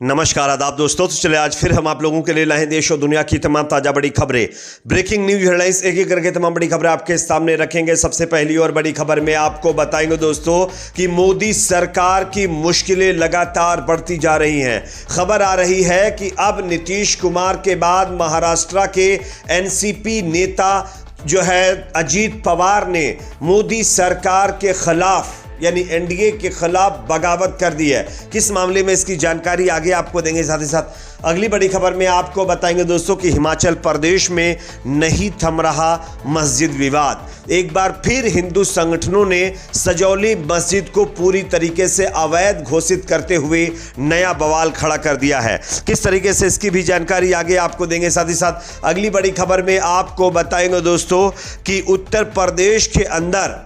नमस्कार आदाब दोस्तों। तो चले आज फिर हम आप लोगों के लिए लाए देश और दुनिया की तमाम ताजा बड़ी खबरें, ब्रेकिंग न्यूज हेडलाइंस एक एक करके तमाम बड़ी खबरें आपके सामने रखेंगे। सबसे पहली और बड़ी खबर में आपको बताएंगे दोस्तों कि मोदी सरकार की मुश्किलें लगातार बढ़ती जा रही हैं। खबर आ रही है कि अब नीतीश कुमार के बाद महाराष्ट्र के एनसीपी नेता जो है अजीत पवार ने मोदी सरकार के खिलाफ यानी एनडीए के खिलाफ बगावत कर दी है। किस मामले में, इसकी जानकारी आगे आपको देंगे। साथ ही साथ अगली बड़ी खबर में आपको बताएंगे दोस्तों कि हिमाचल प्रदेश में नहीं थम रहा मस्जिद विवाद। एक बार फिर हिंदू संगठनों ने सजौली मस्जिद को पूरी तरीके से अवैध घोषित करते हुए नया बवाल खड़ा कर दिया है। किस तरीके से, इसकी भी जानकारी आगे आपको देंगे। साथ ही साथ अगली बड़ी खबर में आपको बताएंगे दोस्तों कि उत्तर प्रदेश के अंदर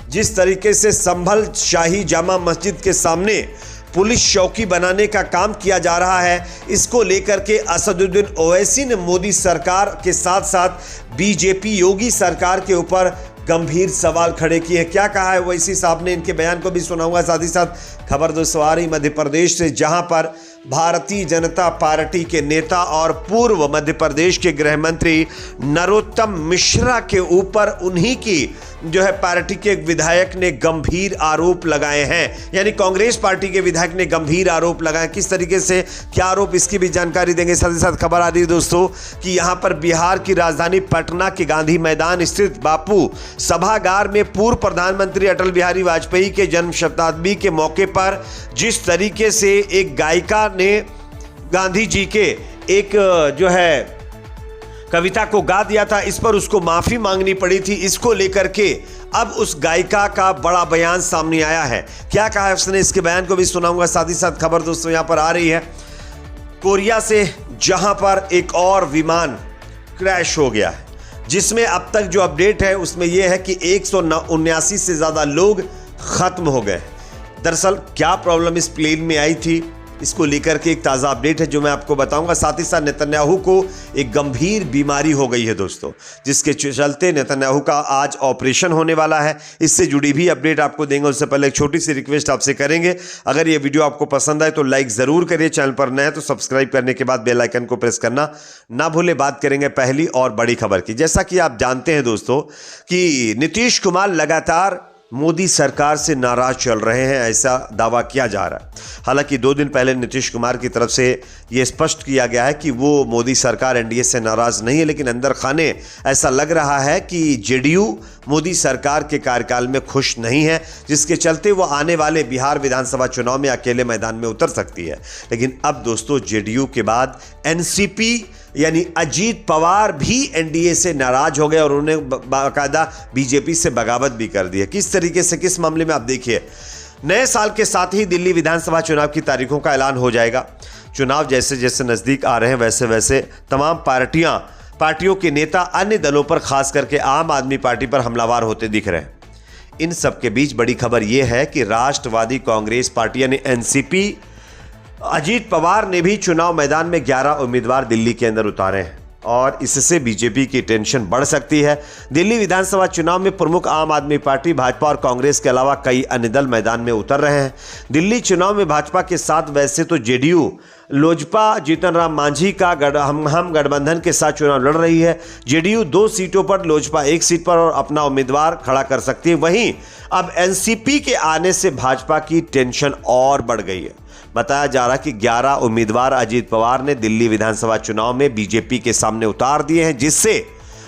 जिस तरीके से संभल शाही जामा मस्जिद के सामने पुलिस चौकी बनाने का काम किया जा रहा है, इसको लेकर के असदुद्दीन ओवैसी ने मोदी सरकार के साथ साथ बीजेपी योगी सरकार के ऊपर गंभीर सवाल खड़े किए हैं। क्या कहा है ओवैसी साहब ने, इनके बयान को भी सुनाऊंगा। साथ ही साथ खबर दोस्तों आ रही मध्य प्रदेश से, जहां पर भारतीय जनता पार्टी के नेता और पूर्व मध्य प्रदेश के गृह मंत्री नरोत्तम मिश्रा के ऊपर उन्हीं की जो है पार्टी के एक विधायक ने गंभीर आरोप लगाए हैं। यानी कांग्रेस पार्टी के विधायक ने गंभीर आरोप लगाए। किस तरीके से, क्या आरोप, इसकी भी जानकारी देंगे। साथ ही साथ खबर आ रही है दोस्तों कि यहां पर बिहार की राजधानी पटना के गांधी मैदान स्थित बापू सभागार में पूर्व प्रधानमंत्री अटल बिहारी वाजपेयी के जन्म शताब्दी के मौके पर जिस तरीके से एक गायिका ने गांधी जी के एक जो है कविता को गा दिया था, इस पर उसको माफी मांगनी पड़ी थी। इसको लेकर के अब उस गायिका का बड़ा बयान सामने आया है। क्या कहा है उसने, इसके बयान को भी सुनाऊंगा। साथ ही साथ खबर दोस्तों यहां पर आ रही है कोरिया से, जहां पर एक और विमान क्रैश हो गया है, जिसमें अब तक जो अपडेट है उसमें यह है कि 179 से ज्यादा लोग खत्म हो गए। दरअसल क्या प्रॉब्लम इस प्लेन में आई थी, इसको लेकर के एक ताज़ा अपडेट है जो मैं आपको बताऊंगा। साथ ही साथ नेतन्याहू को एक गंभीर बीमारी हो गई है दोस्तों, जिसके चलते नेतन्याहू का आज ऑपरेशन होने वाला है। इससे जुड़ी भी अपडेट आपको देंगे। उससे पहले एक छोटी सी रिक्वेस्ट आपसे करेंगे, अगर ये वीडियो आपको पसंद आए तो लाइक ज़रूर करिए, चैनल पर नए हैं तो सब्सक्राइब करने के बाद बेल आइकन को प्रेस करना ना भूलें। बात करेंगे पहली और बड़ी खबर की। जैसा कि आप जानते हैं दोस्तों कि नीतीश कुमार लगातार मोदी सरकार से नाराज चल रहे हैं, ऐसा दावा किया जा रहा है। हालांकि 2 दिन पहले नीतीश कुमार की तरफ से यह स्पष्ट किया गया है कि वो मोदी सरकार एनडीए से नाराज नहीं है, लेकिन अंदर खाने ऐसा लग रहा है कि जेडीयू मोदी सरकार के कार्यकाल में खुश नहीं है, जिसके चलते वो आने वाले बिहार विधानसभा चुनाव में अकेले मैदान में उतर सकती है। लेकिन अब दोस्तों जेडीयू के बाद एनसीपी यानी अजीत पवार भी एनडीए से नाराज हो गए और उन्होंने बाकायदा बीजेपी से बगावत भी कर दी है। किस तरीके से, किस मामले में, आप देखिए। नए साल के साथ ही दिल्ली विधानसभा चुनाव की तारीखों का ऐलान हो जाएगा। चुनाव जैसे जैसे नजदीक आ रहे हैं वैसे वैसे तमाम पार्टियों के नेता अन्य दलों पर, खास करके आम आदमी पार्टी पर हमलावर होते दिख रहे हैं। इन सब के बीच बड़ी खबर यह है कि राष्ट्रवादी कांग्रेस पार्टी यानी एनसीपी, अजीत पवार ने भी चुनाव मैदान में 11 उम्मीदवार दिल्ली के अंदर उतारे हैं और इससे बीजेपी की टेंशन बढ़ सकती है। दिल्ली विधानसभा चुनाव में प्रमुख आम आदमी पार्टी, भाजपा और कांग्रेस के अलावा कई अन्य दल मैदान में उतर रहे हैं। दिल्ली चुनाव में भाजपा के साथ वैसे तो जेडीयू लोजपा जीतन राम मांझी का हम गठबंधन के साथ चुनाव लड़ रही है। जेडीयू 2 सीटों पर, लोजपा 1 सीट पर और अपना उम्मीदवार खड़ा कर सकती है। वहीं अब एनसीपी के आने से भाजपा की टेंशन और बढ़ गई है। बताया जा रहा है कि 11 उम्मीदवार अजीत पवार ने दिल्ली विधानसभा चुनाव में बीजेपी के सामने उतार दिए हैं, जिससे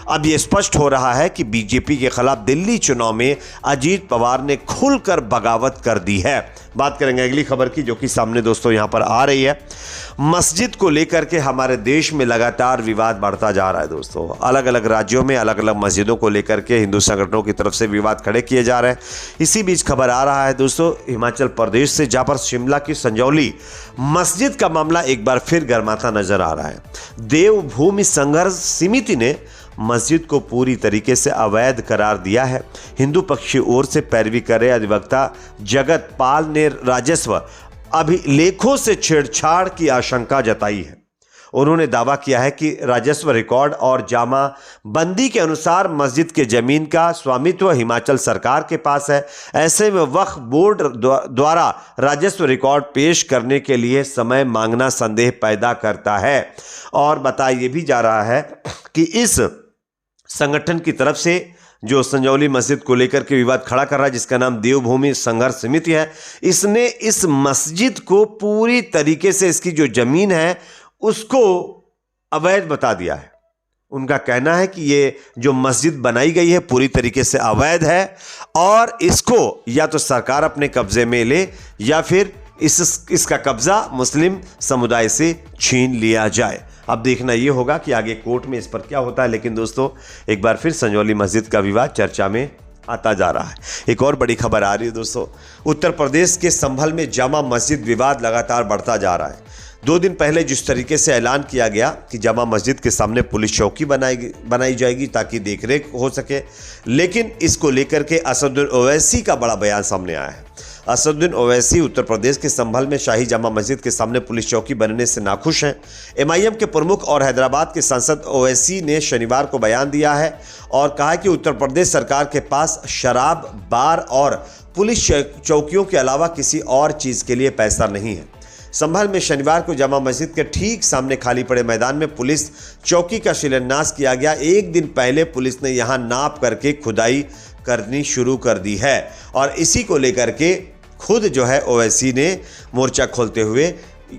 अब यह स्पष्ट हो रहा है कि बीजेपी के खिलाफ दिल्ली चुनाव में अजीत पवार ने खुलकर बगावत कर दी है। बात करेंगे अगली खबर की, जो कि सामने दोस्तों यहां पर आ रही है। मस्जिद को लेकर के हमारे देश में लगातार विवाद बढ़ता जा रहा है दोस्तों। अलग अलग राज्यों में अलग अलग मस्जिदों को लेकर के हिंदू संगठनों की तरफ से विवाद खड़े किए जा रहे हैं। इसी बीच खबर आ रहा है दोस्तों हिमाचल प्रदेश से, जहां पर शिमला की संजौली मस्जिद का मामला एक बार फिर गर्माता नजर आ रहा है। देवभूमि संघर्ष समिति ने मस्जिद को पूरी तरीके से अवैध करार दिया है। हिंदू पक्ष की ओर से पैरवी कर रहे अधिवक्ता जगत पाल ने राजस्व अभिलेखों से छेड़छाड़ की आशंका जताई है उन्होंने दावा किया है कि राजस्व रिकॉर्ड और जामा बंदी के अनुसार मस्जिद के जमीन का स्वामित्व हिमाचल सरकार के पास है। ऐसे में वक्फ बोर्ड द्वारा राजस्व रिकॉर्ड पेश करने के लिए समय मांगना संदेह पैदा करता है। और बताया भी जा रहा है कि इस संगठन की तरफ से जो संजौली मस्जिद को लेकर के विवाद खड़ा कर रहा है, जिसका नाम देवभूमि संघर्ष समिति है, इसने इस मस्जिद को पूरी तरीके से इसकी जो जमीन है उसको अवैध बता दिया है। उनका कहना है कि ये जो मस्जिद बनाई गई है पूरी तरीके से अवैध है और इसको या तो सरकार अपने कब्जे में ले या फिर इसका कब्जा मुस्लिम समुदाय से छीन लिया जाए। अब देखना यह होगा कि आगे कोर्ट में इस पर क्या होता है। लेकिन दोस्तों, एक बार फिर संजौली मस्जिद का विवाद चर्चा में आता जा रहा है। एक और बड़ी खबर आ रही है दोस्तों, उत्तर प्रदेश के संभल में जामा मस्जिद विवाद लगातार बढ़ता जा रहा है। 2 दिन पहले जिस तरीके से ऐलान किया गया कि जामा मस्जिद के सामने पुलिस चौकी बनाई जाएगी ताकि देखरेख हो सके, लेकिन इसको लेकर के असदुद्दीन ओवैसी का बड़ा बयान सामने आया है। असदुद्दीन ओवैसी उत्तर प्रदेश के संभल में शाही जामा मस्जिद के सामने पुलिस चौकी बनने से नाखुश हैं। एमआईएम के प्रमुख और हैदराबाद के सांसद ओवैसी ने शनिवार को बयान दिया है और कहा कि उत्तर प्रदेश सरकार के पास शराब, बार और पुलिस चौकियों के अलावा किसी और चीज़ के लिए पैसा नहीं है। संभल में शनिवार को जामा मस्जिद के ठीक सामने खाली पड़े मैदान में पुलिस चौकी का शिलान्यास किया गया। एक दिन पहले पुलिस ने यहां नाप करके खुदाई करनी शुरू कर दी है और इसी को लेकर के खुद जो है ओवैसी ने मोर्चा खोलते हुए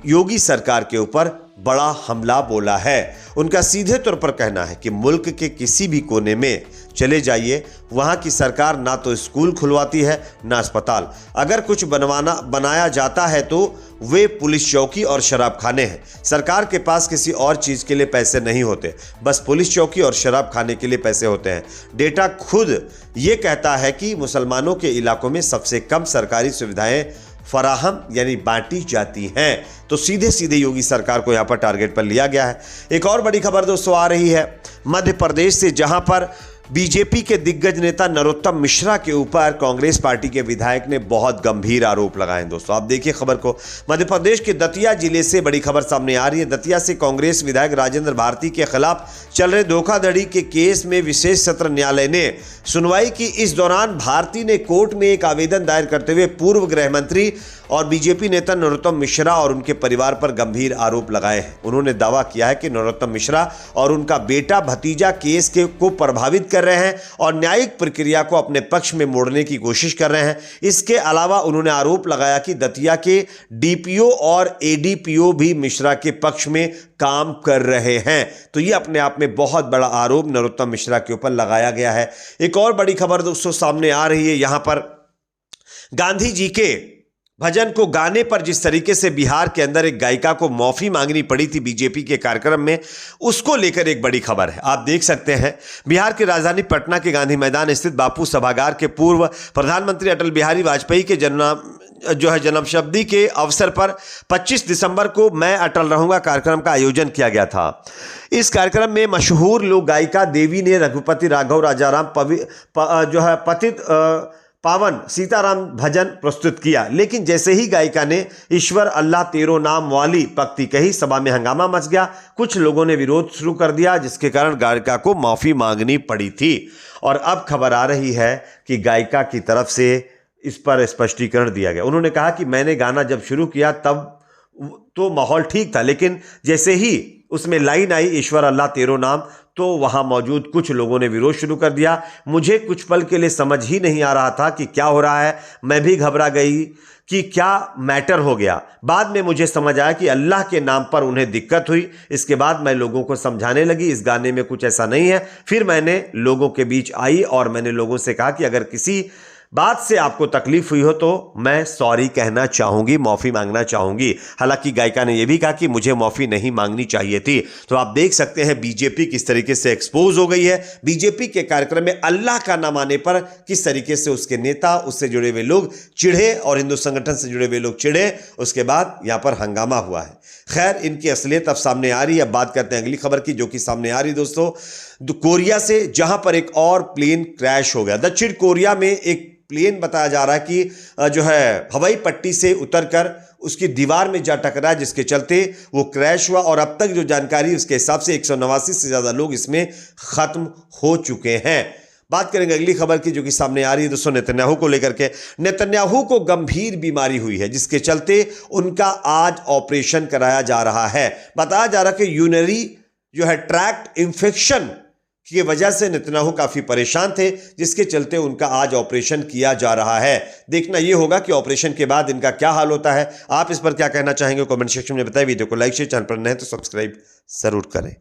योगी सरकार के ऊपर बड़ा हमला बोला है। उनका सीधे तौर पर कहना है कि मुल्क के किसी भी कोने में चले जाइए, वहाँ की सरकार ना तो स्कूल खुलवाती है ना अस्पताल। अगर कुछ बनाया जाता है तो वे पुलिस चौकी और शराब खाने हैं। सरकार के पास किसी और चीज़ के लिए पैसे नहीं होते, बस पुलिस चौकी और शराब खाने के लिए पैसे होते हैं। डेटा खुद ये कहता है कि मुसलमानों के इलाकों में सबसे कम सरकारी सुविधाएं फराहम यानी बांटी जाती हैं। तो सीधे सीधे योगी सरकार को यहां पर टारगेट पर लिया गया है। एक और बड़ी खबर दोस्तों आ रही है मध्य प्रदेश से, जहां पर बीजेपी के दिग्गज नेता नरोत्तम मिश्रा के ऊपर कांग्रेस पार्टी के विधायक ने बहुत गंभीर आरोप लगाए। दोस्तों आप देखिए खबर को। मध्य प्रदेश के दतिया जिले से बड़ी खबर सामने आ रही है। दतिया से कांग्रेस विधायक राजेंद्र भारती के खिलाफ चल रहे धोखाधड़ी के केस में विशेष सत्र न्यायालय ने सुनवाई की। इस दौरान भारती ने कोर्ट में एक आवेदन दायर करते हुए पूर्व गृह मंत्री और बीजेपी नेता नरोत्तम मिश्रा और उनके परिवार पर गंभीर आरोप लगाए हैं। उन्होंने दावा किया है कि नरोत्तम मिश्रा और उनका बेटा भतीजा केस को प्रभावित कर रहे हैं और न्यायिक प्रक्रिया को अपने पक्ष में मोड़ने की कोशिश कर रहे हैं। इसके अलावा उन्होंने आरोप लगाया कि दतिया के डीपीओ और एडीपीओ भी मिश्रा के पक्ष में काम कर रहे हैं। तो यह अपने आप में बहुत बड़ा आरोप नरोत्तम मिश्रा के ऊपर लगाया गया है। एक और बड़ी खबर दोस्तों सामने आ रही है। यहां पर गांधी जी के भजन को गाने पर जिस तरीके से बिहार के अंदर एक गायिका को माफी मांगनी पड़ी थी बीजेपी के कार्यक्रम में, उसको लेकर एक बड़ी खबर है। आप देख सकते हैं बिहार की राजधानी पटना के गांधी मैदान स्थित बापू सभागार के पूर्व प्रधानमंत्री अटल बिहारी वाजपेयी के जन्मशताब्दी के अवसर पर 25 दिसंबर को मैं अटल रहूंगा कार्यक्रम का आयोजन किया गया था। इस कार्यक्रम में मशहूर लोक गायिका देवी ने रघुपति राघव राजाराम पतित पावन सीताराम भजन प्रस्तुत किया। लेकिन जैसे ही गायिका ने ईश्वर अल्लाह तेरो नाम वाली पंक्ति कही, सभा में हंगामा मच गया। कुछ लोगों ने विरोध शुरू कर दिया, जिसके कारण गायिका को माफी मांगनी पड़ी थी। और अब खबर आ रही है कि गायिका की तरफ से इस पर स्पष्टीकरण दिया गया। उन्होंने कहा कि मैंने गाना जब शुरू किया तब तो माहौल ठीक था, लेकिन जैसे ही उसमें लाइन आई ईश्वर अल्लाह तेरो नाम, तो वहां मौजूद कुछ लोगों ने विरोध शुरू कर दिया। मुझे कुछ पल के लिए समझ ही नहीं आ रहा था कि क्या हो रहा है। मैं भी घबरा गई कि क्या मैटर हो गया। बाद में मुझे समझ आया कि अल्लाह के नाम पर उन्हें दिक्कत हुई। इसके बाद मैं लोगों को समझाने लगी इस गाने में कुछ ऐसा नहीं है। फिर मैंने लोगों के बीच आई और मैंने लोगों से कहा कि अगर किसी बात से आपको तकलीफ हुई हो तो मैं सॉरी कहना चाहूंगी, माफी मांगना चाहूंगी। हालांकि गायिका ने यह भी कहा कि मुझे माफी नहीं मांगनी चाहिए थी। तो आप देख सकते हैं बीजेपी किस तरीके से एक्सपोज हो गई है। बीजेपी के कार्यक्रम में अल्लाह का नाम आने पर किस तरीके से उसके नेता, उससे जुड़े हुए लोग चिढ़े और हिंदू संगठन से जुड़े हुए लोग चिढ़े। उसके बाद यहां पर हंगामा हुआ है। खैर, इनकी असलियत अब सामने आ रही है। अब बात करते हैं अगली खबर की, जो कि सामने आ रही दोस्तों कोरिया से, जहां पर एक और प्लेन क्रैश हो गया। दक्षिण कोरिया में एक प्लेन बताया जा रहा है कि जो है हवाई पट्टी से उतरकर उसकी दीवार में जा टकरा, जिसके चलते वो क्रैश हुआ और अब तक जो जानकारी उसके हिसाब से 189 से ज़्यादा लोग इसमें ख़त्म हो चुके हैं। बात करेंगे अगली खबर की, जो कि सामने आ रही है दोस्तों नेतन्याहू को लेकर के। नेतन्याहू को गंभीर बीमारी हुई है, जिसके चलते उनका आज ऑपरेशन कराया जा रहा है। बताया जा रहा है कि यूरिनरी जो है ट्रैक्ट इंफेक्शन की वजह से नेतन्याहू काफी परेशान थे, जिसके चलते उनका आज ऑपरेशन किया जा रहा है। देखना यह होगा कि ऑपरेशन के बाद इनका क्या हाल होता है। आप इस पर क्या कहना चाहेंगे कमेंट सेक्शन में बताएं। वीडियो को लाइक शेयर, चैनल पर नए तो सब्सक्राइब जरूर करें।